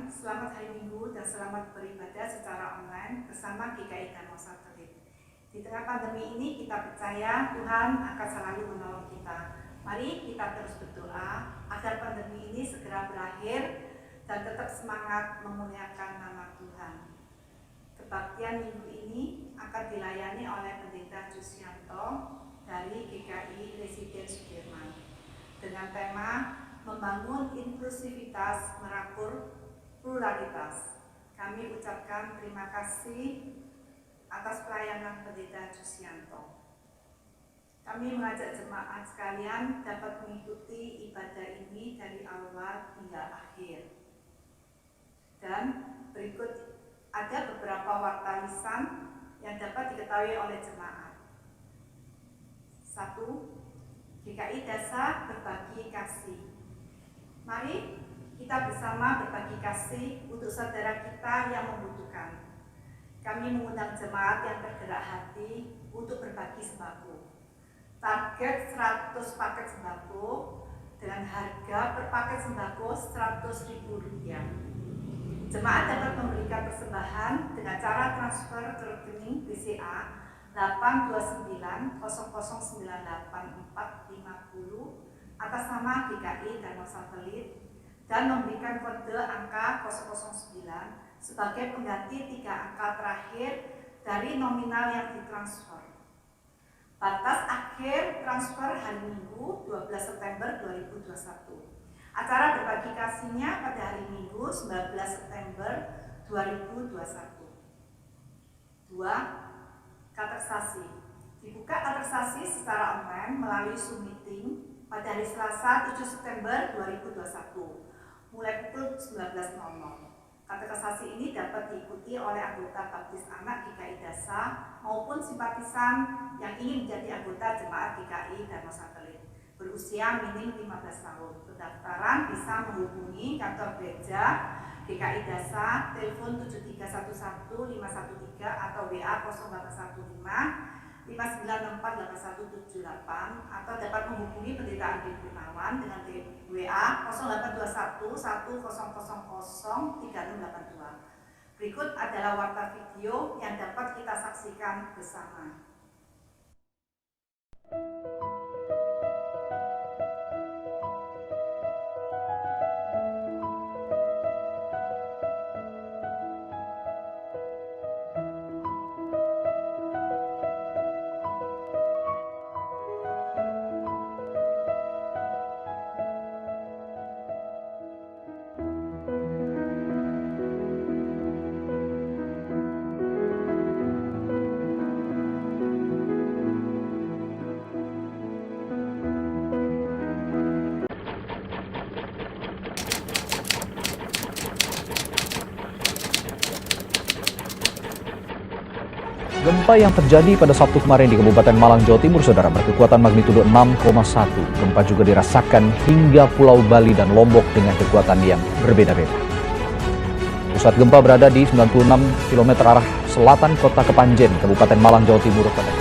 selamat hari Minggu dan selamat beribadah secara online bersama GKI Dharma Satelit. Di tengah pandemi ini kita percaya Tuhan akan selalu menolong kita. Mari kita terus berdoa agar pandemi ini segera berakhir dan tetap semangat memuliakan nama Tuhan. Kebaktian minggu ini akan dilayani oleh Pendeta Jusyanto dari GKI Residen Sudirman dengan tema membangun inklusivitas merangkul pluralitas. Kami ucapkan terima kasih atas pelayanan Pendeta Jusyanto. Kami mengajak jemaat sekalian dapat mengikuti ibadah ini dari awal hingga akhir. Dan berikut ada beberapa warta lisan yang dapat diketahui oleh jemaat. 1. GKI Dasa berbagi kasih. Mari kita bersama berbagi kasih untuk saudara kita yang membutuhkan. Kami mengundang jemaat yang tergerak hati untuk berbagi sembako. Target 100 paket sembako dengan harga per paket sembako Rp100.000. Jemaat dapat memberikan persembahan dengan cara transfer ke rekening BCA 82900984450 atas nama GKI Dharma Satelit dan memberikan kode angka 009 sebagai pengganti 3 angka terakhir dari nominal yang ditransfer. Batas akhir transfer hari Minggu 12 September 2021. Acara berbagi kasihnya pada hari Minggu 19 September 2021. 2. Katersasi. Dibuka katersasi secara online melalui Zoom Meeting pada hari Selasa 7 September 2021 mulai pukul 19.00. Katersasi ini dapat diikuti oleh anggota baptis anak GKI Dasa maupun simpatisan yang ingin menjadi anggota jemaat GKI Dharma Satelit berusia minim 15 tahun. Pendaftaran bisa menghubungi kantor gereja GKI Dasa, telepon 7311513 atau WA 0815 5948178 atau dapat menghubungi Pendeta Andi Gunawan dengan WA 082110003682. Berikut adalah warta video yang dapat kita saksikan bersama. Gempa yang terjadi pada Sabtu kemarin di Kabupaten Malang, Jawa Timur, saudara, berkekuatan magnitudo 6,1. Gempa juga dirasakan hingga Pulau Bali dan Lombok dengan kekuatan yang berbeda-beda. Pusat gempa berada di 96 km arah selatan kota Kepanjen, Kabupaten Malang, Jawa Timur pada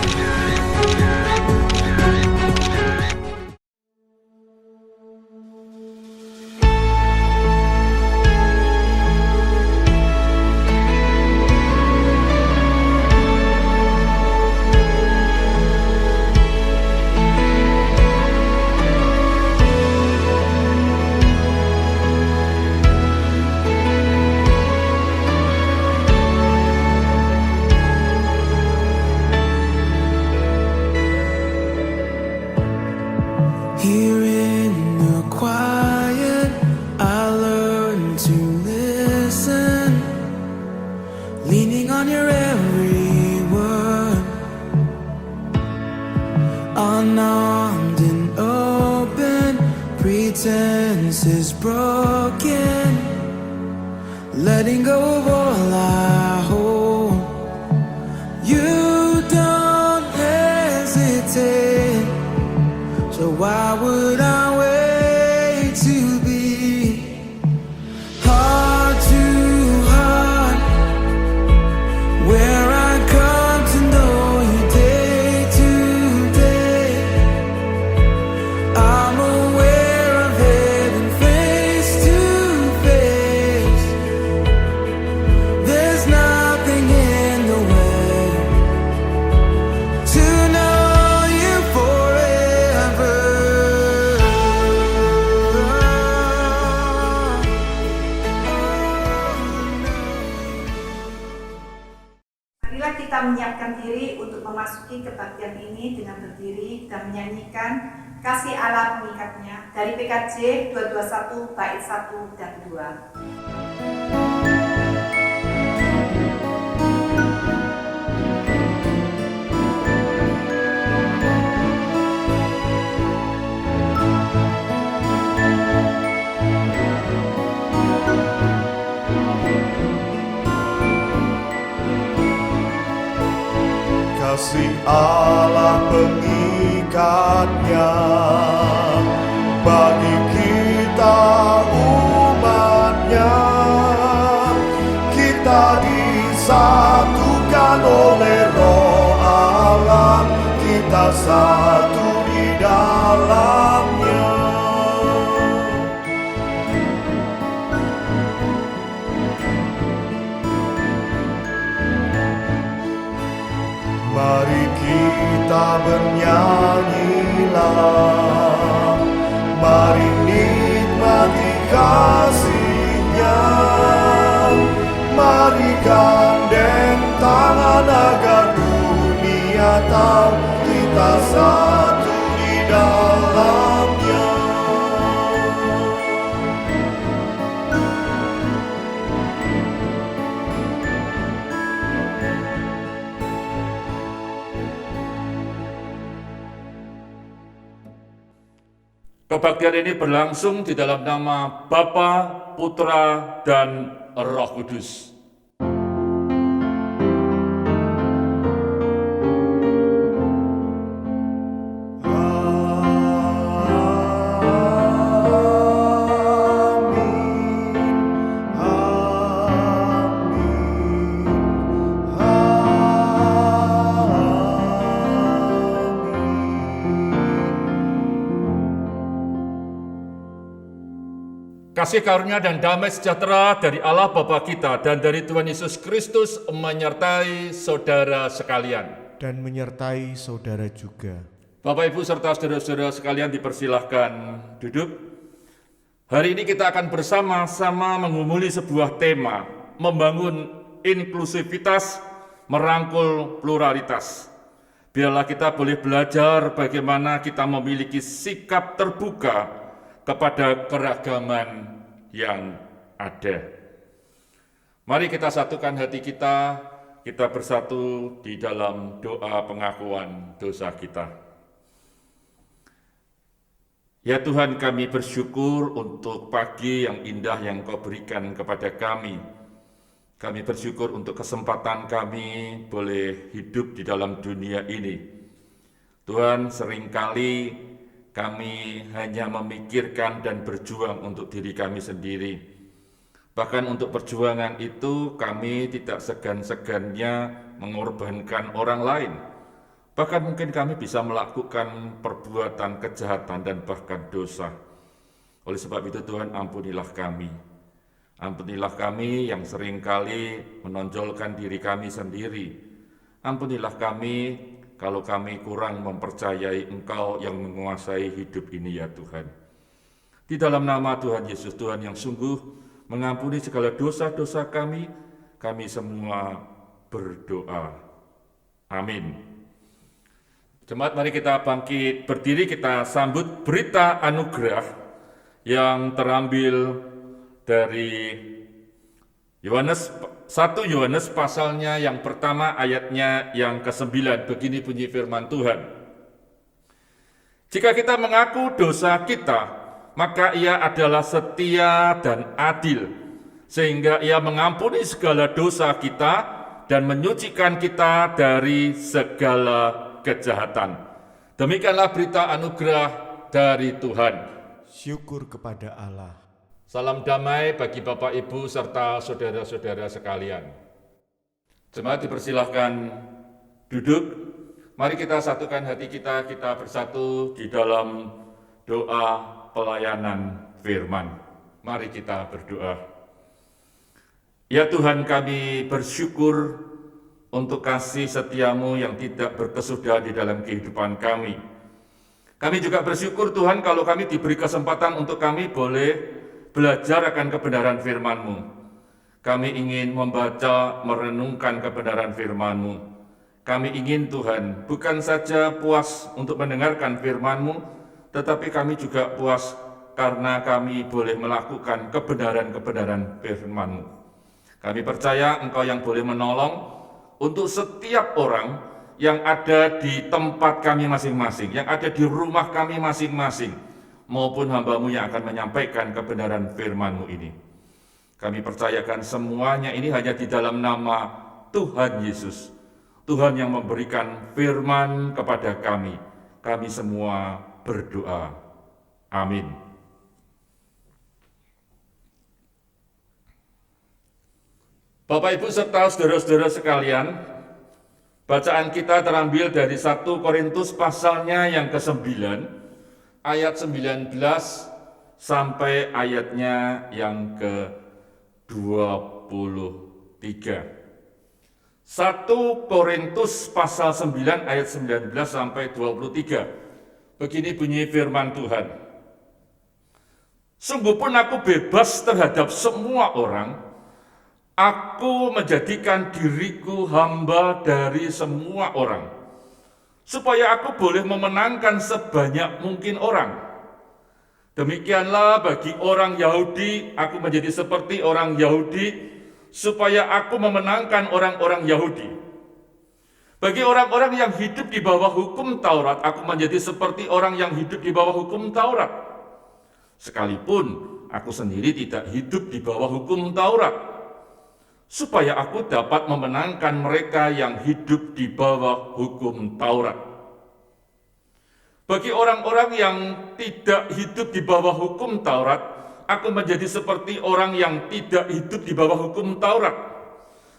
Here in the quiet, I learned to listen, leaning on your every word, unarmed and open, pretense is broken, letting go of all I hold. You don't hesitate, so why would I wait to be heart to heart, where I come to know you day to day? I'm aware of heaven face to face. menyiapkan diri untuk memasuki kebaktian ini dengan berdiri dan menyanyikan Kasih Allah Pengikatnya dari PKJ 221 bait 1 dan 2. Kasih Allah pengikatnya bagi kita umatnya, kita disatukan oleh Roh Allah, kita satu di dalamnya. Mari kita bernyanyilah, mari nikmati kasih-Nya, mari gandeng tangan agar dunia tahu kita satu di dalamnya. Kebaktian ini berlangsung di dalam nama Bapa, Putra, dan Roh Kudus. Kasih karunia dan damai sejahtera dari Allah Bapa kita dan dari Tuhan Yesus Kristus menyertai saudara sekalian. Dan menyertai saudara juga. Bapak, Ibu, serta saudara-saudara sekalian dipersilahkan duduk. Hari ini kita akan bersama-sama mengumuli sebuah tema, membangun inklusivitas, merangkul pluralitas. Biarlah kita boleh belajar bagaimana kita memiliki sikap terbuka kepada keragaman yang ada. Mari kita satukan hati kita bersatu di dalam doa pengakuan dosa kita. Ya Tuhan, kami bersyukur untuk pagi yang indah yang Kau berikan kepada kami. Kami bersyukur untuk kesempatan kami boleh hidup di dalam dunia ini. Tuhan, seringkali kami hanya memikirkan dan berjuang untuk diri kami sendiri. Bahkan untuk perjuangan itu kami tidak segan-segannya mengorbankan orang lain. Bahkan mungkin kami bisa melakukan perbuatan kejahatan dan bahkan dosa. Oleh sebab itu Tuhan, ampunilah kami. Ampunilah kami yang seringkali menonjolkan diri kami sendiri. Ampunilah kami kalau kami kurang mempercayai Engkau yang menguasai hidup ini ya Tuhan. Di dalam nama Tuhan Yesus, Tuhan yang sungguh mengampuni segala dosa-dosa kami semua berdoa. Amin. Jemaat, mari kita bangkit berdiri, kita sambut berita anugerah yang terambil dari Yohanes 1 Yohanes pasalnya yang pertama ayatnya yang ke-9. Begini bunyi firman Tuhan. Jika kita mengaku dosa kita, maka Ia adalah setia dan adil, sehingga Ia mengampuni segala dosa kita dan menyucikan kita dari segala kejahatan. Demikianlah berita anugerah dari Tuhan. Syukur kepada Allah. Salam damai bagi Bapak, Ibu, serta saudara-saudara sekalian. Jemaat dipersilahkan duduk. Mari kita satukan hati kita bersatu di dalam doa pelayanan firman. Mari kita berdoa. Ya Tuhan, kami bersyukur untuk kasih setiamu yang tidak berkesudahan di dalam kehidupan kami. Kami juga bersyukur Tuhan kalau kami diberi kesempatan untuk kami boleh belajar akan kebenaran firman-Mu. Kami ingin membaca, merenungkan kebenaran firman-Mu. Kami ingin Tuhan bukan saja puas untuk mendengarkan firman-Mu, tetapi kami juga puas karena kami boleh melakukan kebenaran-kebenaran firman-Mu. Kami percaya Engkau yang boleh menolong untuk setiap orang yang ada di tempat kami masing-masing, yang ada di rumah kami masing-masing, maupun hamba-Mu yang akan menyampaikan kebenaran firman-Mu ini. Kami percayakan semuanya ini hanya di dalam nama Tuhan Yesus, Tuhan yang memberikan firman kepada kami. Kami semua berdoa. Amin. Bapak, Ibu, serta saudara-saudara sekalian, bacaan kita terambil dari 1 Korintus pasalnya yang ke-9, ayat 19 sampai ayatnya yang ke-23. 1 Korintus pasal 9 ayat 19 sampai 23. Begini bunyi firman Tuhan. Sungguh pun aku bebas terhadap semua orang, aku menjadikan diriku hamba dari semua orang, supaya aku boleh memenangkan sebanyak mungkin orang. Demikianlah bagi orang Yahudi, aku menjadi seperti orang Yahudi, supaya aku memenangkan orang-orang Yahudi. Bagi orang-orang yang hidup di bawah hukum Taurat, aku menjadi seperti orang yang hidup di bawah hukum Taurat. Sekalipun aku sendiri tidak hidup di bawah hukum Taurat, supaya aku dapat memenangkan mereka yang hidup di bawah hukum Taurat. Bagi orang-orang yang tidak hidup di bawah hukum Taurat, aku menjadi seperti orang yang tidak hidup di bawah hukum Taurat.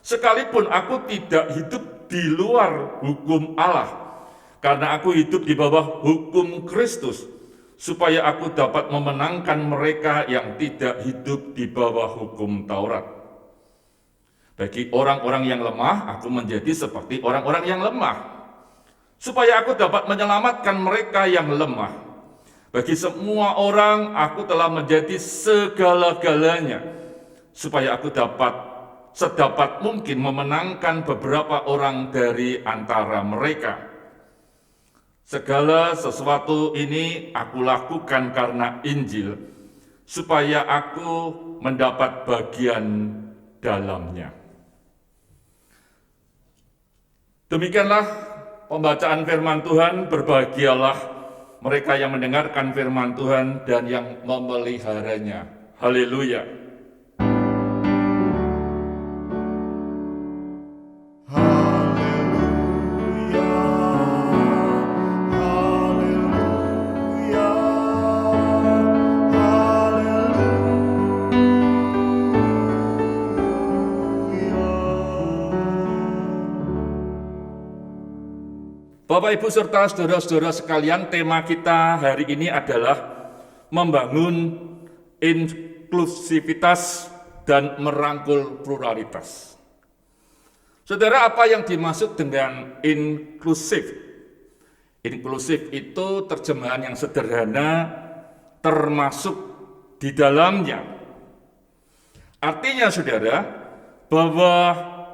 Sekalipun aku tidak hidup di luar hukum Allah, karena aku hidup di bawah hukum Kristus, supaya aku dapat memenangkan mereka yang tidak hidup di bawah hukum Taurat. Bagi orang-orang yang lemah, aku menjadi seperti orang-orang yang lemah, supaya aku dapat menyelamatkan mereka yang lemah. Bagi semua orang, aku telah menjadi segala-galanya, supaya aku dapat sedapat mungkin memenangkan beberapa orang dari antara mereka. Segala sesuatu ini aku lakukan karena Injil, supaya aku mendapat bagian dalamnya. Demikianlah pembacaan firman Tuhan. Berbahagialah mereka yang mendengarkan firman Tuhan dan yang memeliharanya. Haleluya. Haleluya, haleluya, Bapak, Ibu, serta saudara-saudara sekalian, tema kita hari ini adalah membangun inklusivitas dan merangkul pluralitas. Saudara, apa yang dimaksud dengan inklusif? Inklusif itu terjemahan yang sederhana, termasuk di dalamnya. Artinya, saudara, bahwa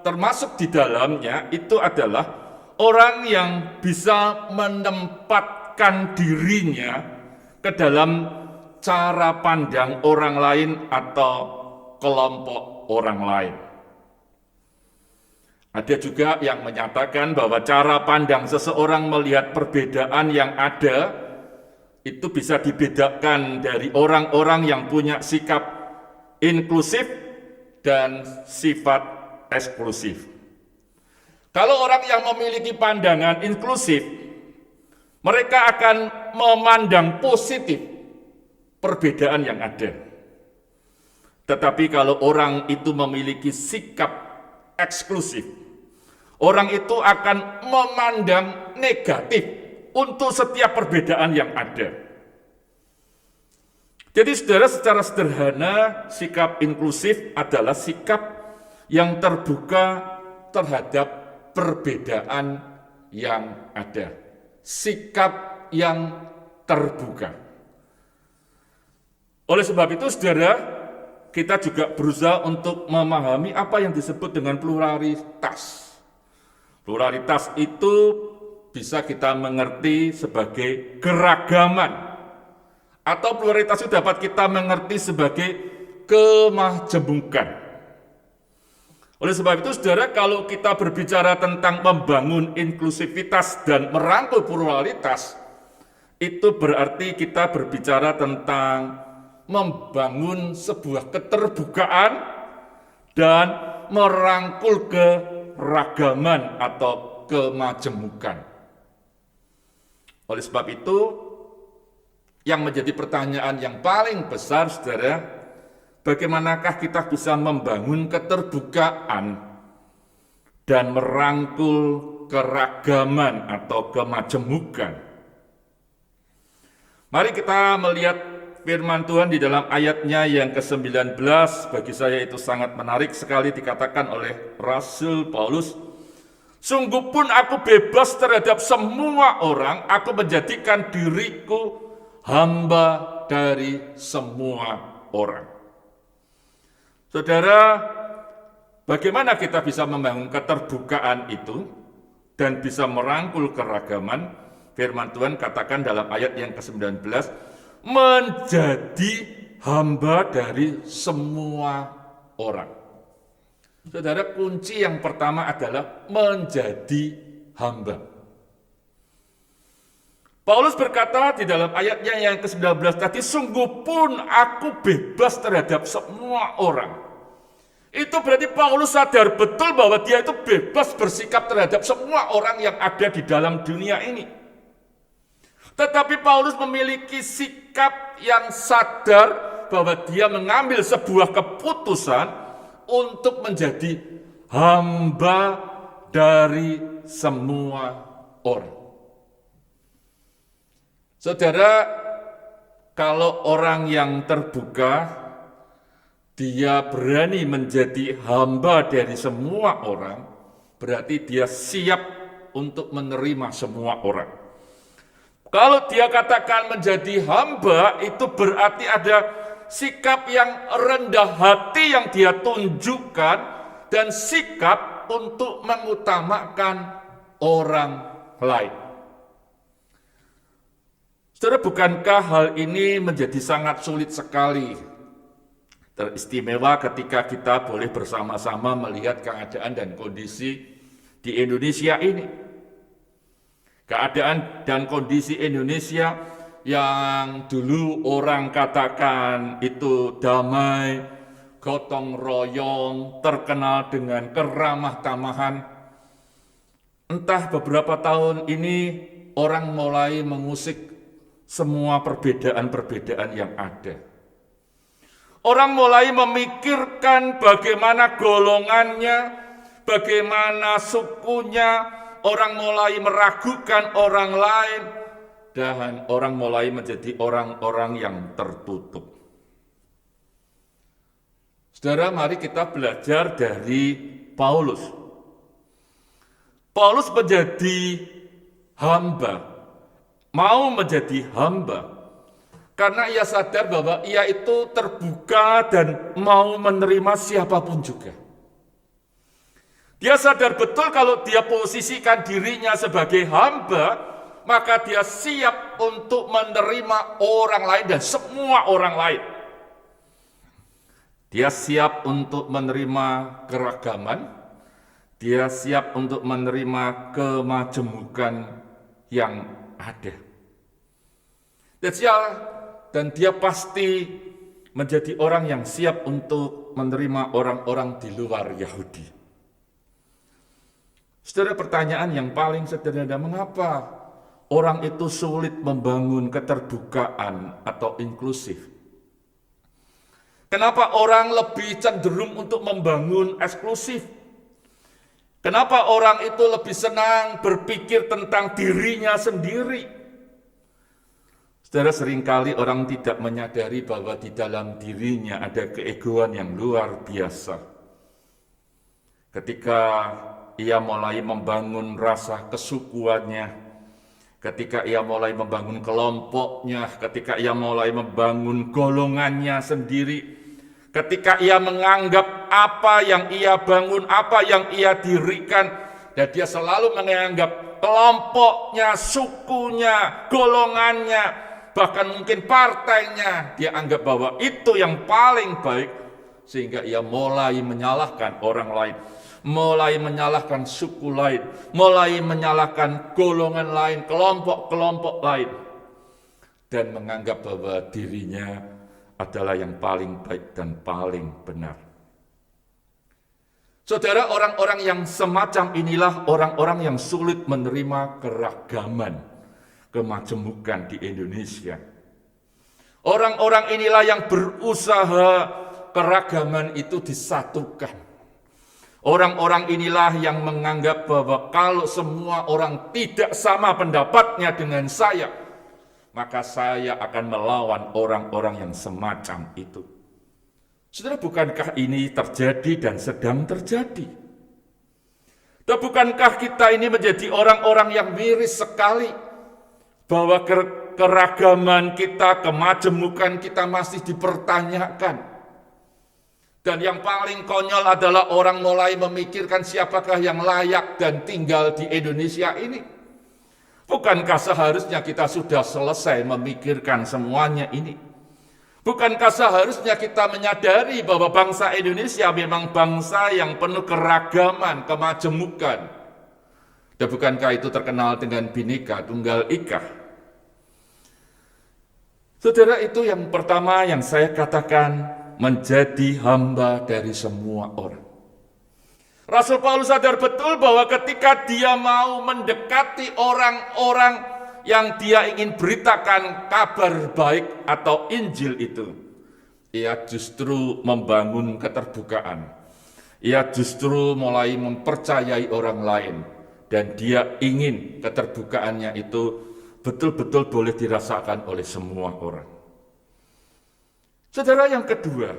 termasuk di dalamnya itu adalah orang yang bisa menempatkan dirinya ke dalam cara pandang orang lain atau kelompok orang lain. Ada juga yang menyatakan bahwa cara pandang seseorang melihat perbedaan yang ada itu bisa dibedakan dari orang-orang yang punya sikap inklusif dan sifat eksklusif. Kalau orang yang memiliki pandangan inklusif, mereka akan memandang positif perbedaan yang ada. Tetapi kalau orang itu memiliki sikap eksklusif, orang itu akan memandang negatif untuk setiap perbedaan yang ada. Jadi saudara, secara sederhana, sikap inklusif adalah sikap yang terbuka terhadap perbedaan yang ada, sikap yang terbuka. Oleh sebab itu, saudara, kita juga berusaha untuk memahami apa yang disebut dengan pluralitas. Pluralitas itu bisa kita mengerti sebagai keragaman, atau pluralitas itu dapat kita mengerti sebagai kemajemukan. Oleh sebab itu, saudara, kalau kita berbicara tentang membangun inklusivitas dan merangkul pluralitas, itu berarti kita berbicara tentang membangun sebuah keterbukaan dan merangkul keragaman atau kemajemukan. Oleh sebab itu, yang menjadi pertanyaan yang paling besar, saudara, bagaimanakah kita bisa membangun keterbukaan dan merangkul keragaman atau kemajemukan? Mari kita melihat firman Tuhan di dalam ayatnya yang ke-19. Bagi saya itu sangat menarik sekali, dikatakan oleh Rasul Paulus, "Sungguh pun aku bebas terhadap semua orang, aku menjadikan diriku hamba dari semua orang." Saudara, bagaimana kita bisa membangun keterbukaan itu dan bisa merangkul keragaman? Firman Tuhan katakan dalam ayat yang ke-19, menjadi hamba dari semua orang. Saudara, kunci yang pertama adalah menjadi hamba. Paulus berkata di dalam ayatnya yang ke-19 tadi, "Sungguh pun aku bebas terhadap semua orang." Itu berarti Paulus sadar betul bahwa dia itu bebas bersikap terhadap semua orang yang ada di dalam dunia ini. Tetapi Paulus memiliki sikap yang sadar bahwa dia mengambil sebuah keputusan untuk menjadi hamba dari semua orang. Saudara, kalau orang yang terbuka, dia berani menjadi hamba dari semua orang, berarti dia siap untuk menerima semua orang. Kalau dia katakan menjadi hamba, itu berarti ada sikap yang rendah hati yang dia tunjukkan dan sikap untuk mengutamakan orang lain. Saudara, bukankah hal ini menjadi sangat sulit sekali? Teristimewa ketika kita boleh bersama-sama melihat keadaan dan kondisi di Indonesia ini. Keadaan dan kondisi Indonesia yang dulu orang katakan itu damai, gotong royong, terkenal dengan keramah tamahan. Entah beberapa tahun ini orang mulai mengusik semua perbedaan-perbedaan yang ada. Orang mulai memikirkan bagaimana golongannya, bagaimana sukunya, orang mulai meragukan orang lain, dan orang mulai menjadi orang-orang yang tertutup. Saudara, mari kita belajar dari Paulus. Paulus menjadi hamba, mau menjadi hamba, karena ia sadar bahwa ia itu terbuka dan mau menerima siapapun juga. Dia sadar betul kalau dia posisikan dirinya sebagai hamba, maka dia siap untuk menerima orang lain dan semua orang lain. Dia siap untuk menerima keragaman, dia siap untuk menerima kemajemukan yang ada. Dan dia pasti menjadi orang yang siap untuk menerima orang-orang di luar Yahudi. Saudara, pertanyaan yang paling sederhana, mengapa orang itu sulit membangun keterbukaan atau inklusif? Kenapa orang lebih cenderung untuk membangun eksklusif? Kenapa orang itu lebih senang berpikir tentang dirinya sendiri? Saudara, seringkali orang tidak menyadari bahwa di dalam dirinya ada keegoan yang luar biasa. Ketika ia mulai membangun rasa kesukuannya, ketika ia mulai membangun kelompoknya, ketika ia mulai membangun golongannya sendiri, ketika ia menganggap apa yang ia bangun, apa yang ia dirikan, dan dia selalu menganggap kelompoknya, sukunya, golongannya, bahkan mungkin partainya, dia anggap bahwa itu yang paling baik, sehingga ia mulai menyalahkan orang lain, mulai menyalahkan suku lain, mulai menyalahkan golongan lain, kelompok-kelompok lain, dan menganggap bahwa dirinya adalah yang paling baik dan paling benar. Saudara, orang-orang yang semacam inilah orang-orang yang sulit menerima keragaman, kemajemukan di Indonesia. Orang-orang inilah yang berusaha keragaman itu disatukan. Orang-orang inilah yang menganggap bahwa kalau semua orang tidak sama pendapatnya dengan saya, maka saya akan melawan orang-orang yang semacam itu. Saudara, bukankah ini terjadi dan sedang terjadi? Dan bukankah kita ini menjadi orang-orang yang miris sekali bahwa keragaman kita, kemajemukan kita masih dipertanyakan. Dan yang paling konyol adalah orang mulai memikirkan siapakah yang layak dan tinggal di Indonesia ini. Bukankah seharusnya kita sudah selesai memikirkan semuanya ini? Bukankah seharusnya kita menyadari bahwa bangsa Indonesia memang bangsa yang penuh keragaman, kemajemukan? Dan bukankah itu terkenal dengan Bhinneka Tunggal Ika? Saudara, itu yang pertama yang saya katakan, menjadi hamba dari semua orang. Rasul Paulus sadar betul bahwa ketika dia mau mendekati orang-orang yang dia ingin beritakan kabar baik atau Injil itu, ia justru membangun keterbukaan. Ia justru mulai mempercayai orang lain, dan dia ingin keterbukaannya itu betul-betul boleh dirasakan oleh semua orang. Saudara, yang kedua,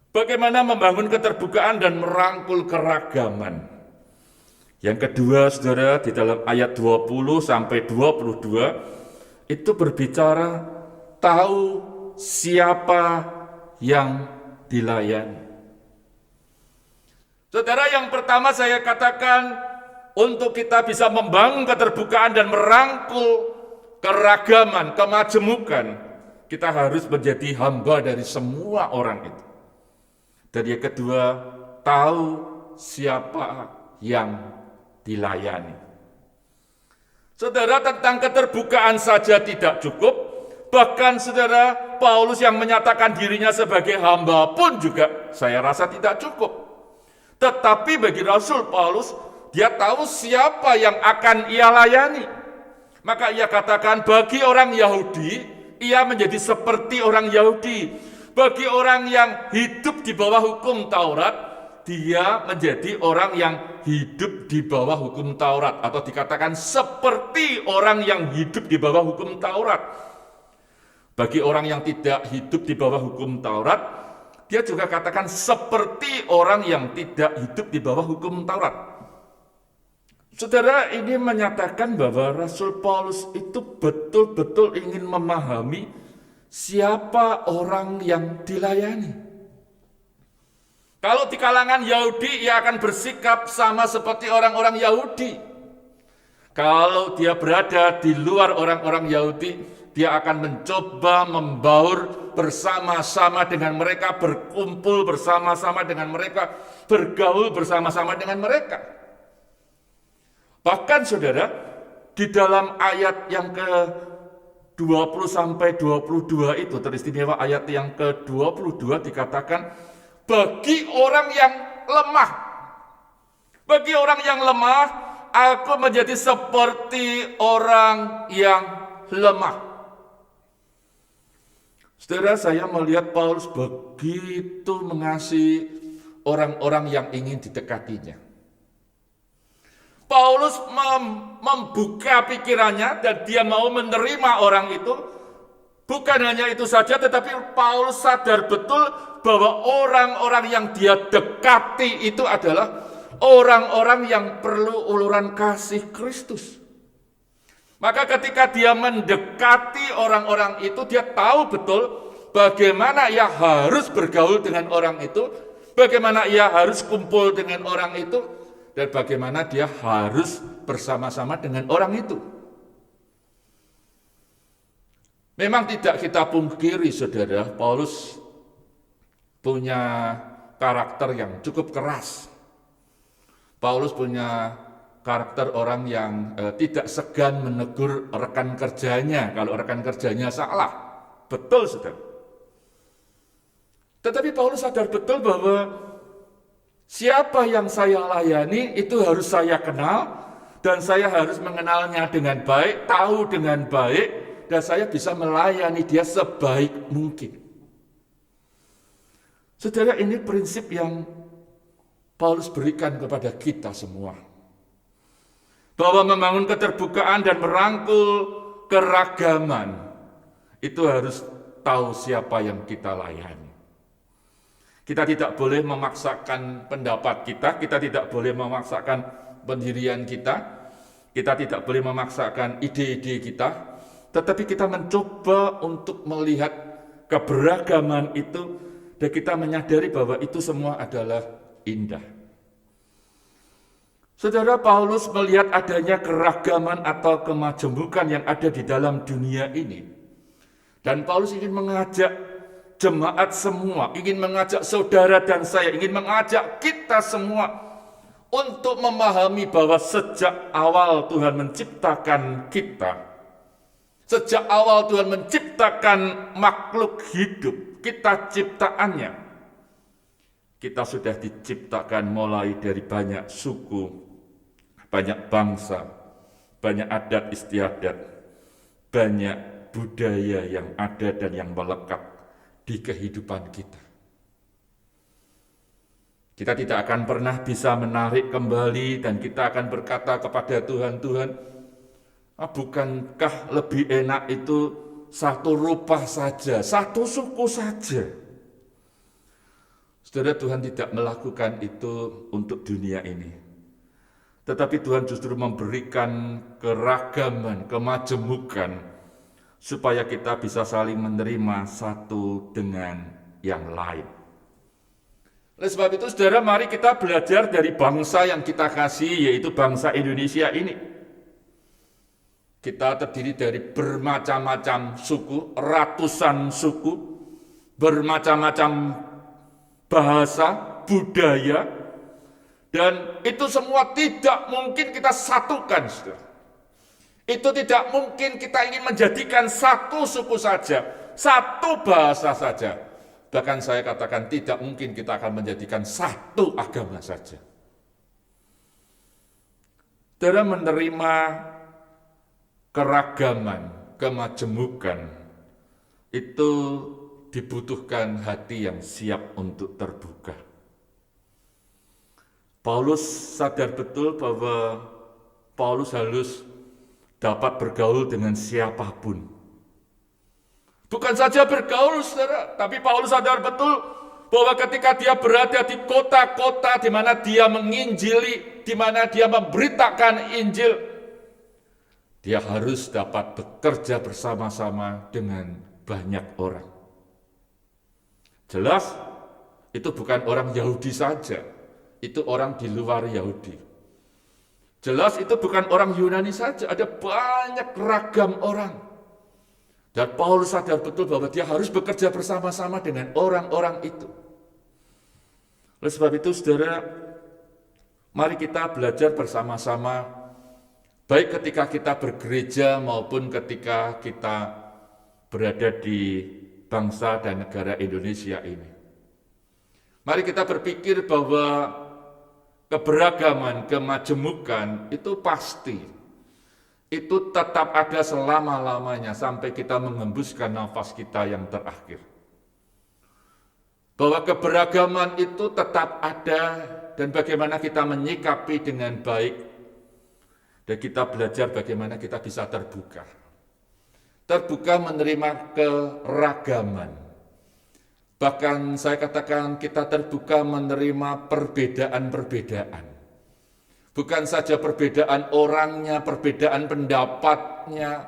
bagaimana membangun keterbukaan dan merangkul keragaman. Yang kedua, saudara, di dalam ayat 20 sampai 22 itu berbicara tahu siapa yang dilayani. Saudara, yang pertama saya katakan, untuk kita bisa membangun keterbukaan dan merangkul keragaman, kemajemukan, kita harus menjadi hamba dari semua orang itu. Dan yang kedua, tahu siapa yang dilayani. Saudara, tentang keterbukaan saja tidak cukup, bahkan saudara, Paulus yang menyatakan dirinya sebagai hamba pun juga saya rasa tidak cukup. Tetapi bagi Rasul Paulus, dia tahu siapa yang akan ia layani. Maka ia katakan, bagi orang Yahudi, ia menjadi seperti orang Yahudi. Bagi orang yang hidup di bawah hukum Taurat, dia menjadi orang yang hidup di bawah hukum Taurat, atau dikatakan seperti orang yang hidup di bawah hukum Taurat. Bagi orang yang tidak hidup di bawah hukum Taurat, dia juga katakan seperti orang yang tidak hidup di bawah hukum Taurat. Saudara, ini menyatakan bahwa Rasul Paulus itu betul-betul ingin memahami siapa orang yang dilayani. Kalau di kalangan Yahudi, ia akan bersikap sama seperti orang-orang Yahudi. Kalau dia berada di luar orang-orang Yahudi, dia akan mencoba membaur bersama-sama dengan mereka, berkumpul bersama-sama dengan mereka, bergaul bersama-sama dengan mereka. Bahkan saudara, di dalam ayat yang ke-20 sampai 22 itu, teristimewa ayat yang ke-22 dikatakan, bagi orang yang lemah, bagi orang yang lemah, aku menjadi seperti orang yang lemah. Saudara, saya melihat Paulus begitu mengasihi orang-orang yang ingin didekatinya. Paulus membuka pikirannya dan dia mau menerima orang itu. Bukan hanya itu saja, tetapi Paulus sadar betul bahwa orang-orang yang dia dekati itu adalah orang-orang yang perlu uluran kasih Kristus. Maka ketika dia mendekati orang-orang itu, dia tahu betul bagaimana ia harus bergaul dengan orang itu, bagaimana ia harus kumpul dengan orang itu, dan bagaimana dia harus bersama-sama dengan orang itu. Memang tidak kita pungkiri, saudara, Paulus punya karakter yang cukup keras. Paulus punya karakter orang yang tidak segan menegur rekan kerjanya kalau rekan kerjanya salah. Betul, saudara. Tetapi Paulus sadar betul bahwa siapa yang saya layani itu harus saya kenal, dan saya harus mengenalnya dengan baik, tahu dengan baik, dan saya bisa melayani dia sebaik mungkin. Saudara, ini prinsip yang Paulus berikan kepada kita semua. Bahwa membangun keterbukaan dan merangkul keragaman, itu harus tahu siapa yang kita layani. Kita tidak boleh memaksakan pendapat kita tidak boleh memaksakan pendirian kita tidak boleh memaksakan ide-ide kita, tetapi kita mencoba untuk melihat keberagaman itu, dan kita menyadari bahwa itu semua adalah indah. Saudara, Paulus melihat adanya keragaman atau kemajemukan yang ada di dalam dunia ini. Dan Paulus ingin mengajak jemaat semua, ingin mengajak saudara dan saya, ingin mengajak kita semua untuk memahami bahwa sejak awal Tuhan menciptakan kita, sejak awal Tuhan menciptakan makhluk hidup, kita ciptaannya. Kita sudah diciptakan mulai dari banyak suku, banyak bangsa, banyak adat istiadat, banyak budaya yang ada dan yang melekat di kehidupan kita. Kita tidak akan pernah bisa menarik kembali dan kita akan berkata kepada Tuhan, Tuhan, bukankah lebih enak itu satu rupa saja, satu suku saja? Saudara, Tuhan tidak melakukan itu untuk dunia ini. Tetapi Tuhan justru memberikan keragaman, kemajemukan, supaya kita bisa saling menerima satu dengan yang lain. Oleh sebab itu, saudara, mari kita belajar dari bangsa yang kita kasih, yaitu bangsa Indonesia ini. Kita terdiri dari bermacam-macam suku, ratusan suku, bermacam-macam bahasa, budaya, dan itu semua tidak mungkin kita satukan, saudara. Itu tidak mungkin kita ingin menjadikan satu suku saja, satu bahasa saja. Bahkan saya katakan tidak mungkin kita akan menjadikan satu agama saja. Dalam menerima keragaman, kemajemukan, itu dibutuhkan hati yang siap untuk terbuka. Paulus sadar betul bahwa Paulus harus dapat bergaul dengan siapapun. Bukan saja bergaul, saudara, tapi Paulus sadar betul bahwa ketika dia berada di kota-kota di mana dia menginjili, di mana dia memberitakan Injil, dia harus dapat bekerja bersama-sama dengan banyak orang. Jelas, itu bukan orang Yahudi saja, itu orang di luar Yahudi. Jelas itu bukan orang Yunani saja, ada banyak ragam orang. Dan Paulus sadar betul bahwa dia harus bekerja bersama-sama dengan orang-orang itu. Oleh sebab itu, saudara, mari kita belajar bersama-sama, baik ketika kita bergereja maupun ketika kita berada di bangsa dan negara Indonesia ini. Mari kita berpikir bahwa keberagaman, kemajemukan itu pasti. Itu tetap ada selama-lamanya sampai kita mengembuskan nafas kita yang terakhir. Bahwa keberagaman itu tetap ada dan bagaimana kita menyikapi dengan baik. Dan kita belajar bagaimana kita bisa terbuka. Terbuka menerima keragaman. Bahkan saya katakan kita terbuka menerima perbedaan-perbedaan. Bukan saja perbedaan orangnya, perbedaan pendapatnya,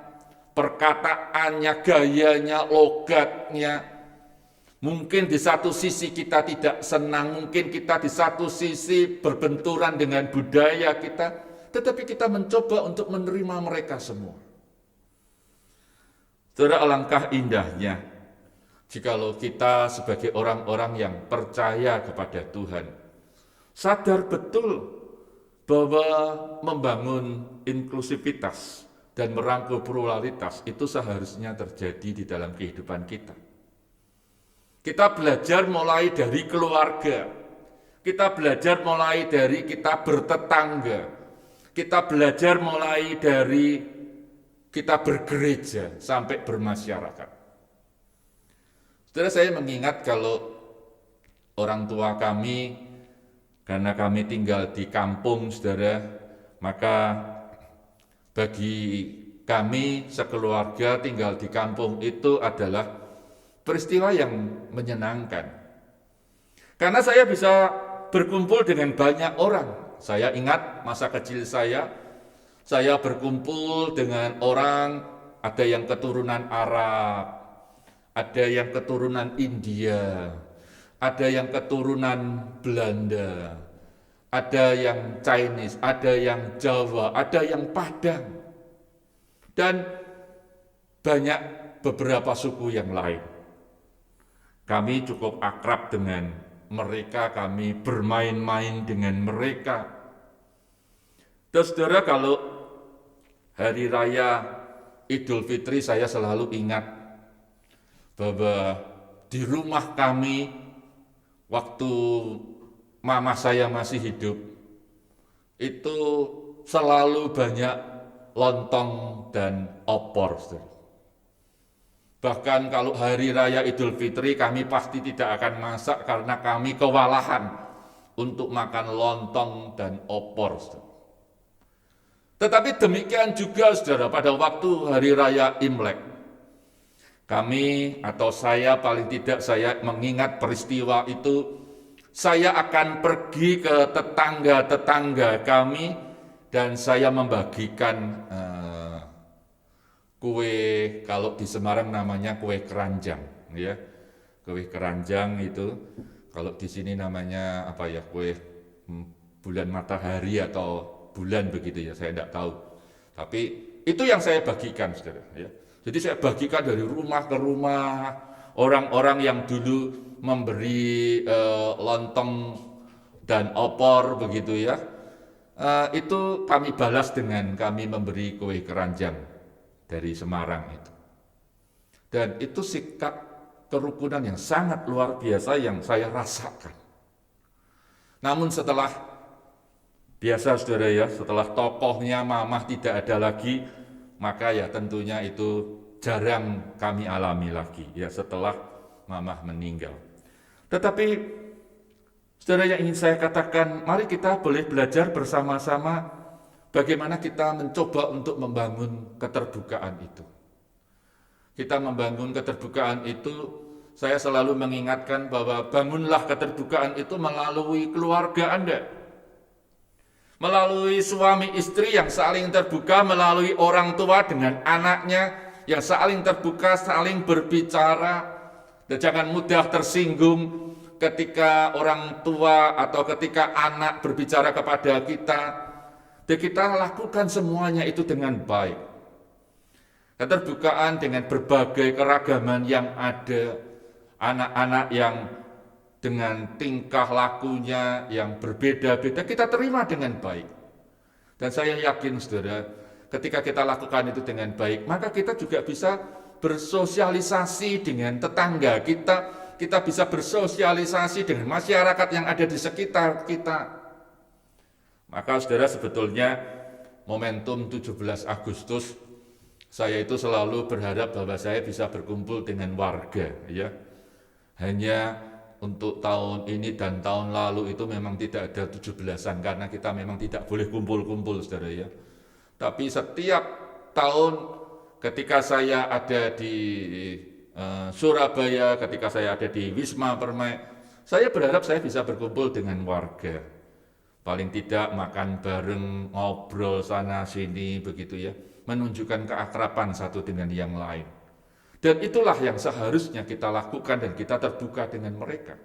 perkataannya, gayanya, logatnya. Mungkin di satu sisi kita tidak senang, mungkin kita di satu sisi berbenturan dengan budaya kita, tetapi kita mencoba untuk menerima mereka semua. Saudara, alangkah indahnya jikalau kita sebagai orang-orang yang percaya kepada Tuhan, sadar betul bahwa membangun inklusivitas dan merangkul pluralitas itu seharusnya terjadi di dalam kehidupan kita. Kita belajar mulai dari keluarga, kita belajar mulai dari kita bertetangga, kita belajar mulai dari kita bergereja sampai bermasyarakat. Saudara, saya mengingat kalau orang tua kami, karena kami tinggal di kampung, saudara, maka bagi kami sekeluarga tinggal di kampung itu adalah peristiwa yang menyenangkan. Karena saya bisa berkumpul dengan banyak orang. Saya ingat masa kecil saya berkumpul dengan orang, ada yang keturunan Arab, ada yang keturunan India, ada yang keturunan Belanda, ada yang Chinese, ada yang Jawa, ada yang Padang, dan banyak beberapa suku yang lain. Kami cukup akrab dengan mereka, kami bermain-main dengan mereka. Terus saudara, kalau hari raya Idul Fitri saya selalu ingat bahwa di rumah kami waktu mama saya masih hidup itu selalu banyak lontong dan opor, saudara. Bahkan kalau hari raya Idul Fitri kami pasti tidak akan masak karena kami kewalahan untuk makan lontong dan opor. Tetapi demikian juga saudara pada waktu hari raya Imlek. Kami atau saya paling tidak saya mengingat peristiwa itu, saya akan pergi ke tetangga-tetangga kami dan saya membagikan kue, kalau di Semarang namanya kue keranjang, ya. Kue keranjang itu, kalau di sini namanya apa ya, kue bulan matahari atau bulan begitu ya, saya tidak tahu. Tapi itu yang saya bagikan, saudara. Ya. Jadi saya bagikan dari rumah ke rumah, orang-orang yang dulu memberi lontong dan opor begitu ya. Itu kami balas dengan kami memberi kue keranjang dari Semarang itu. Dan itu sikap kerukunan yang sangat luar biasa yang saya rasakan. Namun setelah biasa saudara ya, setelah tokohnya mamah tidak ada lagi, maka ya tentunya itu jarang kami alami lagi ya setelah mamah meninggal. Tetapi saudara, yang ingin saya katakan, mari kita boleh belajar bersama-sama bagaimana kita mencoba untuk membangun keterbukaan itu. Kita membangun keterbukaan itu, saya selalu mengingatkan bahwa bangunlah keterbukaan itu melalui keluarga Anda. Melalui suami istri yang saling terbuka, melalui orang tua dengan anaknya yang saling terbuka, saling berbicara. Dan jangan mudah tersinggung ketika orang tua atau ketika anak berbicara kepada kita. Dan kita lakukan semuanya itu dengan baik. Keterbukaan dengan berbagai keragaman yang ada, anak-anak yang dengan tingkah lakunya yang berbeda-beda, kita terima dengan baik. Dan saya yakin saudara, ketika kita lakukan itu dengan baik, maka kita juga bisa bersosialisasi dengan tetangga kita bisa bersosialisasi dengan masyarakat yang ada di sekitar kita. Maka saudara, sebetulnya momentum 17 Agustus, saya itu selalu berharap bahwa saya bisa berkumpul dengan warga, ya. Hanya untuk tahun ini dan tahun lalu itu memang tidak ada 17-an karena kita memang tidak boleh kumpul-kumpul, saudara ya. Tapi setiap tahun ketika saya ada di Surabaya, ketika saya ada di Wisma Permai, saya berharap saya bisa berkumpul dengan warga. Paling tidak makan bareng, ngobrol sana sini begitu ya, menunjukkan keakraban satu dengan yang lain. Dan itulah yang seharusnya kita lakukan dan kita terbuka dengan mereka.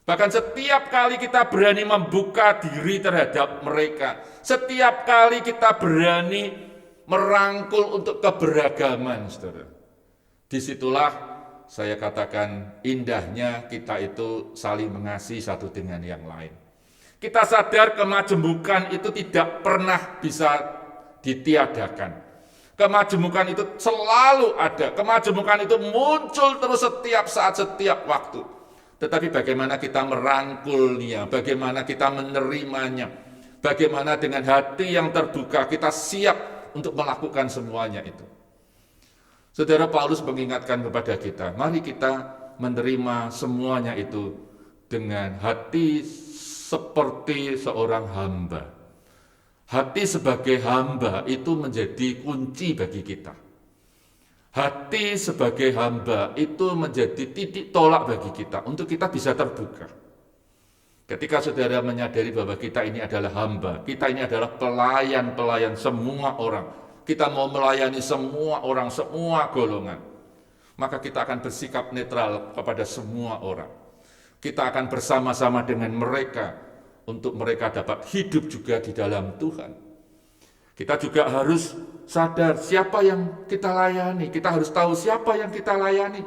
Bahkan setiap kali kita berani membuka diri terhadap mereka, setiap kali kita berani merangkul untuk keberagaman, saudara. Disitulah saya katakan indahnya kita itu saling mengasihi satu dengan yang lain. Kita sadar kemajemukan itu tidak pernah bisa ditiadakan. Kemajemukan itu selalu ada. Kemajemukan itu muncul terus setiap saat, setiap waktu. Tetapi bagaimana kita merangkulnya, bagaimana kita menerimanya, bagaimana dengan hati yang terbuka kita siap untuk melakukan semuanya itu. Saudara, Paulus mengingatkan kepada kita, mari kita menerima semuanya itu dengan hati seperti seorang hamba. Hati sebagai hamba itu menjadi kunci bagi kita. Hati sebagai hamba itu menjadi titik tolak bagi kita untuk kita bisa terbuka. Ketika saudara menyadari bahwa kita ini adalah hamba, kita ini adalah pelayan-pelayan semua orang, kita mau melayani semua orang, semua golongan, maka kita akan bersikap netral kepada semua orang. Kita akan bersama-sama dengan mereka untuk mereka dapat hidup juga di dalam Tuhan. Kita juga harus sadar siapa yang kita layani. Kita harus tahu siapa yang kita layani.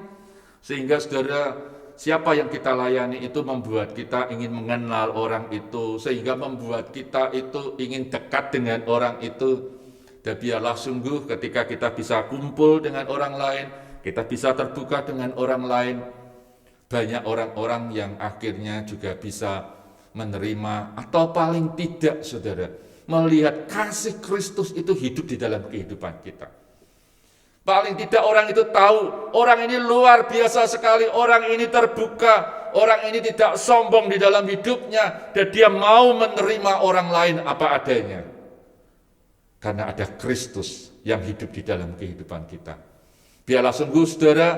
Sehingga saudara, siapa yang kita layani itu membuat kita ingin mengenal orang itu. Sehingga membuat kita itu ingin dekat dengan orang itu. Dan biarlah sungguh ketika kita bisa kumpul dengan orang lain, kita bisa terbuka dengan orang lain, banyak orang-orang yang akhirnya juga bisa menerima atau paling tidak saudara melihat kasih Kristus itu hidup di dalam kehidupan kita. Paling tidak orang itu tahu orang ini luar biasa sekali, orang ini terbuka, orang ini tidak sombong di dalam hidupnya dan dia mau menerima orang lain apa adanya. Karena ada Kristus yang hidup di dalam kehidupan kita. Biarlah sungguh saudara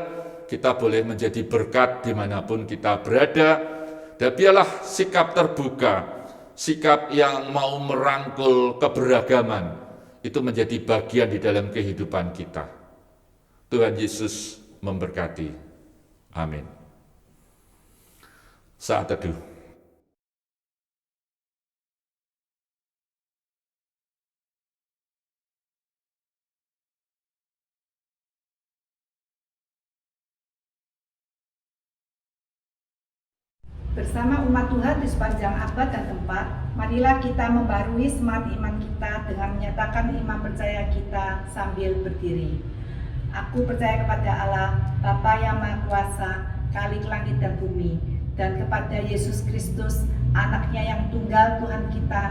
kita boleh menjadi berkat dimanapun kita berada. Dan biarlah sikap terbuka, sikap yang mau merangkul keberagaman, itu menjadi bagian di dalam kehidupan kita. Tuhan Yesus memberkati. Amin. Saat teduh. Bersama umat Tuhan di sepanjang abad dan tempat, marilah kita membarui semangat iman kita dengan menyatakan iman percaya kita sambil berdiri. Aku percaya kepada Allah, Bapa yang Maha Kuasa, Khalik langit dan bumi, dan kepada Yesus Kristus, anaknya yang tunggal Tuhan kita,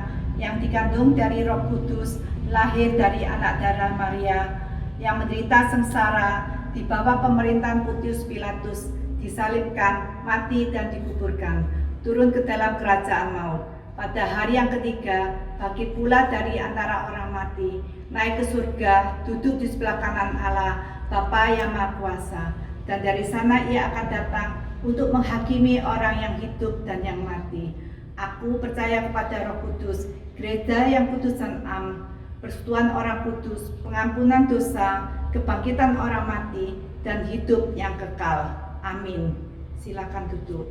yang dikandung dari Roh Kudus, lahir dari anak darah Maria, yang menderita sengsara di bawah pemerintahan Pontius Pilatus, disalibkan, mati dan dikuburkan, turun ke dalam kerajaan maut. Pada hari yang ketiga, bangkit pula dari antara orang mati, naik ke surga, duduk di sebelah kanan Allah, Bapa yang Maha Kuasa. Dan dari sana ia akan datang untuk menghakimi orang yang hidup dan yang mati. Aku percaya kepada Roh Kudus, gereja yang kudus dan am, persekutuan orang kudus, pengampunan dosa, kebangkitan orang mati, dan hidup yang kekal. Amin. Silakan duduk.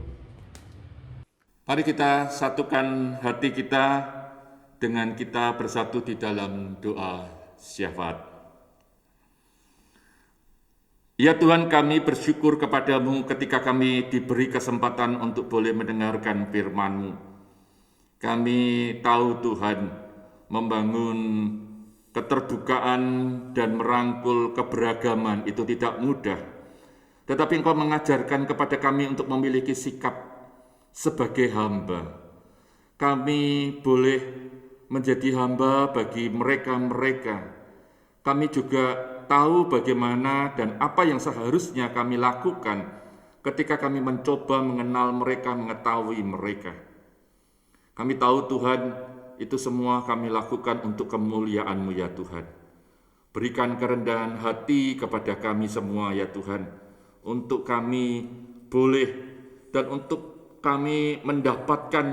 Mari kita satukan hati kita dengan kita bersatu di dalam doa syafaat. Ya Tuhan, kami bersyukur kepadamu ketika kami diberi kesempatan untuk boleh mendengarkan firman-Mu. Kami tahu Tuhan, membangun keterbukaan dan merangkul keberagaman itu tidak mudah. Tetapi Engkau mengajarkan kepada kami untuk memiliki sikap sebagai hamba. Kami boleh menjadi hamba bagi mereka-mereka. Kami juga tahu bagaimana dan apa yang seharusnya kami lakukan ketika kami mencoba mengenal mereka, mengetahui mereka. Kami tahu Tuhan, itu semua kami lakukan untuk kemuliaan-Mu ya Tuhan. Berikan kerendahan hati kepada kami semua ya Tuhan, untuk kami boleh dan untuk kami mendapatkan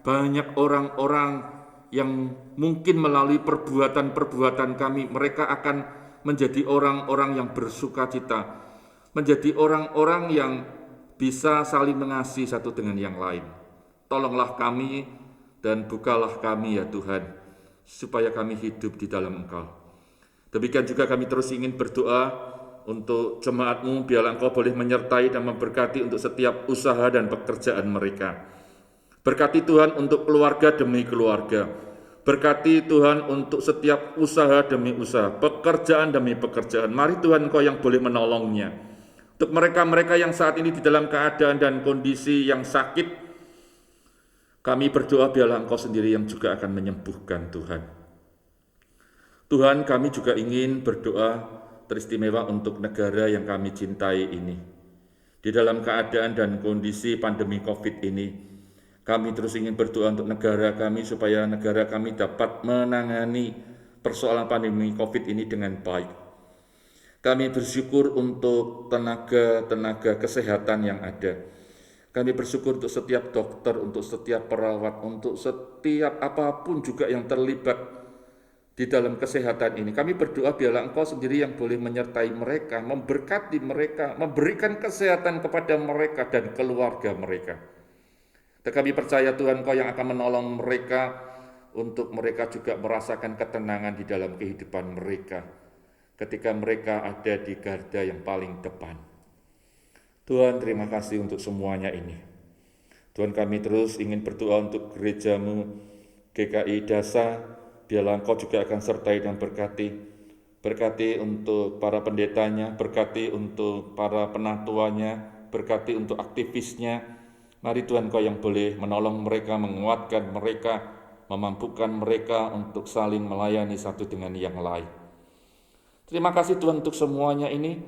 banyak orang-orang yang mungkin melalui perbuatan-perbuatan kami, mereka akan menjadi orang-orang yang bersukacita, menjadi orang-orang yang bisa saling mengasihi satu dengan yang lain. Tolonglah kami dan bukalah kami ya Tuhan, supaya kami hidup di dalam Engkau. Demikian juga kami terus ingin berdoa untuk jemaat-Mu, biarlah Engkau boleh menyertai dan memberkati untuk setiap usaha dan pekerjaan mereka. Berkati Tuhan untuk keluarga demi keluarga. Berkati Tuhan untuk setiap usaha demi usaha, pekerjaan demi pekerjaan. Mari Tuhan Engkau yang boleh menolongnya. Untuk mereka-mereka yang saat ini di dalam keadaan dan kondisi yang sakit, kami berdoa biarlah Engkau sendiri yang juga akan menyembuhkan Tuhan. Tuhan, kami juga ingin berdoa teristimewa untuk negara yang kami cintai ini. Di dalam keadaan dan kondisi pandemi COVID ini, kami terus ingin berdoa untuk negara kami supaya negara kami dapat menangani persoalan pandemi COVID ini dengan baik. Kami bersyukur untuk tenaga kesehatan yang ada. Kami bersyukur untuk setiap dokter, untuk setiap perawat, untuk setiap apapun juga yang terlibat di dalam kesehatan ini. Kami berdoa biarlah Engkau sendiri yang boleh menyertai mereka, memberkati mereka, memberikan kesehatan kepada mereka dan keluarga mereka. Dan kami percaya Tuhan Engkau yang akan menolong mereka untuk mereka juga merasakan ketenangan di dalam kehidupan mereka ketika mereka ada di garda yang paling depan. Tuhan, terima kasih untuk semuanya ini. Tuhan, kami terus ingin berdoa untuk gereja-Mu GKI Dasa. Biarlah Engkau juga akan sertai dan berkati. Berkati untuk para pendetanya, berkati untuk para penatuanya, berkati untuk aktivisnya. Mari Tuhan Engkau yang boleh menolong mereka, menguatkan mereka, memampukan mereka untuk saling melayani satu dengan yang lain. Terima kasih Tuhan untuk semuanya ini.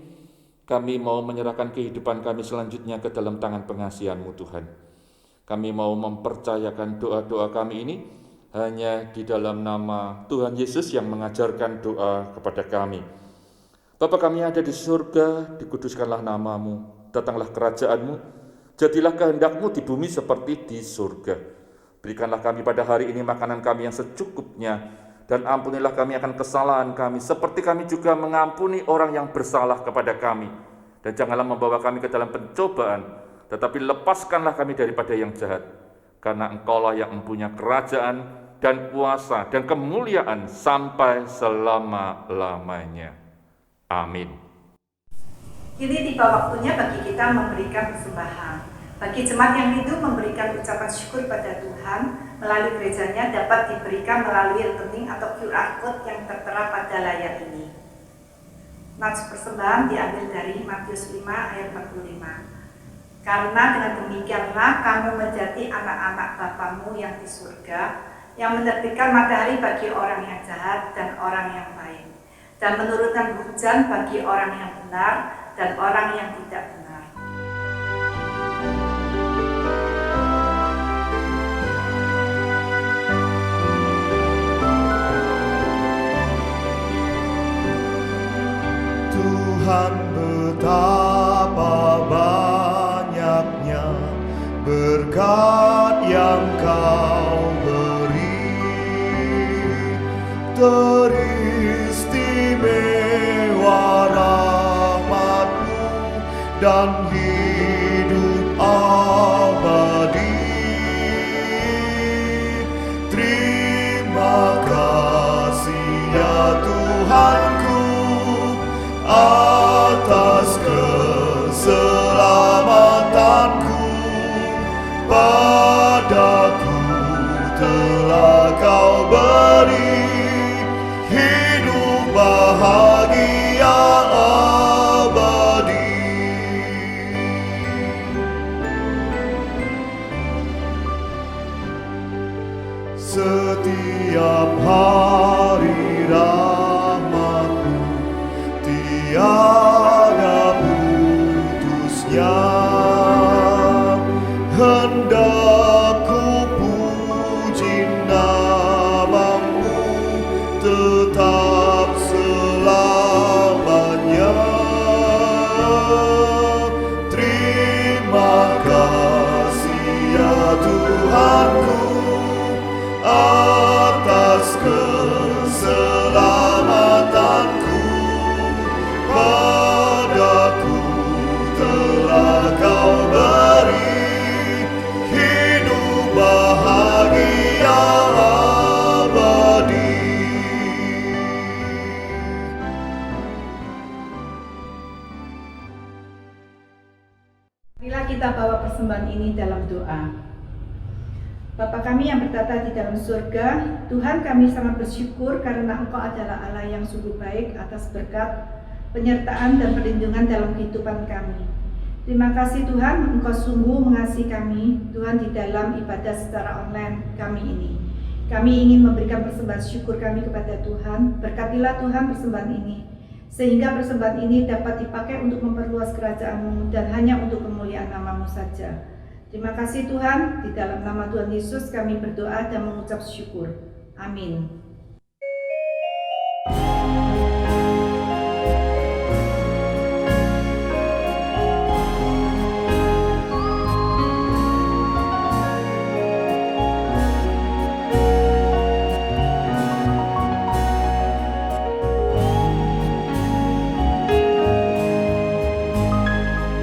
Kami mau menyerahkan kehidupan kami selanjutnya ke dalam tangan pengasihan-Mu Tuhan. Kami mau mempercayakan doa-doa kami ini hanya di dalam nama Tuhan Yesus yang mengajarkan doa kepada kami. Bapa kami yang ada di surga, dikuduskanlah nama-Mu, datanglah kerajaan-Mu, jadilah kehendak-Mu di bumi seperti di surga. Berikanlah kami pada hari ini makanan kami yang secukupnya, dan ampunilah kami akan kesalahan kami, seperti kami juga mengampuni orang yang bersalah kepada kami. Dan janganlah membawa kami ke dalam pencobaan, tetapi lepaskanlah kami daripada yang jahat. Karena Engkaulah yang mempunyai kerajaan dan kuasa dan kemuliaan sampai selama-lamanya. Amin. Kini tiba waktunya bagi kita memberikan persembahan. Bagi jemaat yang rindu memberikan ucapan syukur pada Tuhan melalui gerejanya dapat diberikan melalui rekening atau QR Code yang tertera pada layar ini. Nats persembahan diambil dari Matius 5 ayat 45. Karena dengan demikianlah kamu menjadi anak-anak Bapa-Mu yang di surga, yang menerbitkan matahari bagi orang yang jahat dan orang yang baik, dan menurunkan hujan bagi orang yang benar dan orang yang tidak benar. Tuhan, betapa banyaknya berkat yang Kau beri, teristimewa rahmat-Mu dan hidup abadi. Terima kasih ya Tuhanku atas keselamatanku. Padaku telah Kau beri hidup bahagia abadi. Setiap hari rahmat-Mu tiada putusnya. Hendak ku puji nama-Mu tetap selamanya. Terima kasih ya Tuhanku atas keselamatanku. berdoa. Bapa kami yang bertata di dalam surga, Tuhan, kami sangat bersyukur karena Engkau adalah Allah yang sungguh baik atas berkat, penyertaan dan perlindungan dalam kehidupan kami. Terima kasih Tuhan, Engkau sungguh mengasihi kami, Tuhan, di dalam ibadah secara online kami ini. Kami ingin memberikan persembahan syukur kami kepada Tuhan. Berkatilah Tuhan persembahan ini, sehingga persembahan ini dapat dipakai untuk memperluas kerajaan-Mu dan hanya untuk kemuliaan nama-Mu saja. Terima kasih Tuhan, di dalam nama Tuhan Yesus kami berdoa dan mengucap syukur. Amin.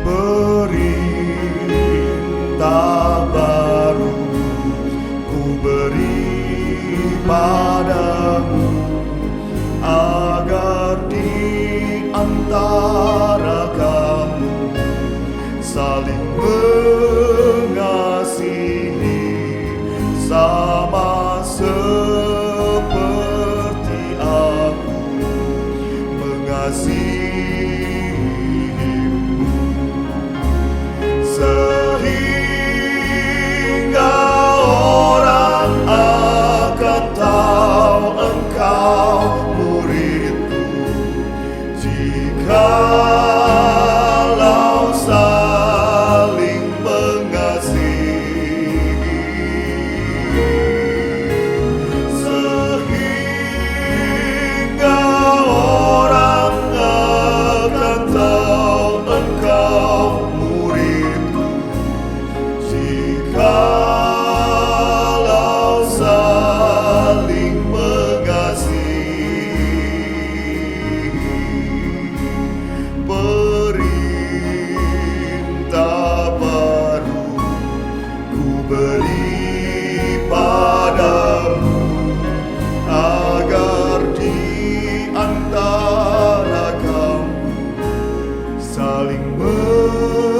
Perintah baru ku beri padamu, agar di antara kamu saling mengasihi, sama seperti aku mengasihi. Sehingga orang akan tahu engkau muridku, jikalau saling mengasihi. Sehingga orang akan tahu engkau muridku, jikalau saling mengasihi. Perintah baru ku beri padamu, agar di antara kamu saling mengasihi,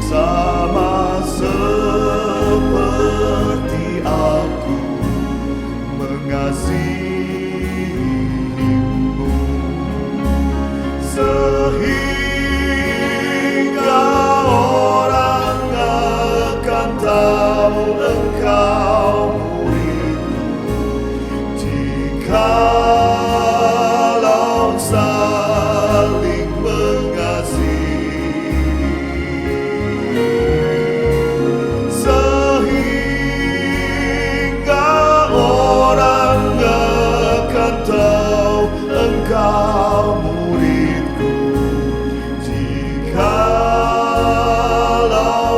sama seperti aku mengasihimu. Sehingga orang akan tahu engkau muridku, jikalau saling mengasihi. Sehingga orang akan tahu engkau muridku, jikalau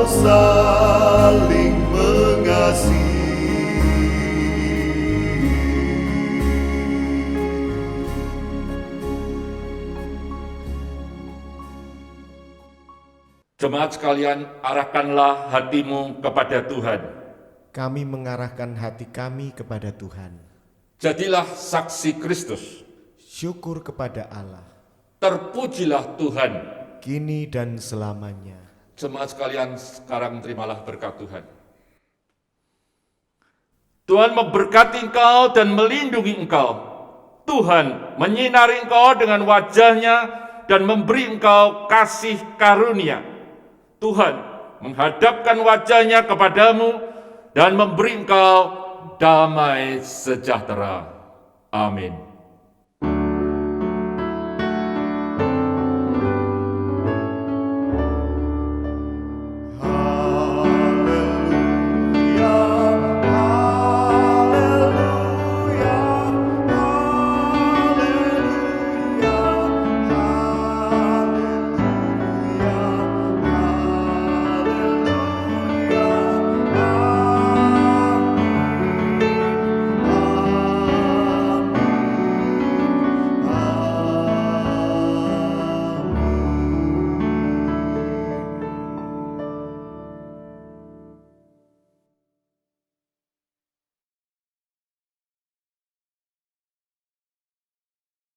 saling mengasihi. Jemaat sekalian, arahkanlah hatimu kepada Tuhan. Kami mengarahkan hati kami kepada Tuhan. Jadilah saksi Kristus. Syukur kepada Allah, Terpujilah Tuhan. kini dan selamanya. Jemaat sekalian, sekarang terimalah berkat Tuhan. Tuhan memberkati engkau dan melindungi engkau. Tuhan menyinari engkau dengan wajah-Nya dan memberi engkau kasih karunia. Tuhan menghadapkan wajah-Nya kepadamu dan memberi engkau damai sejahtera. Amin.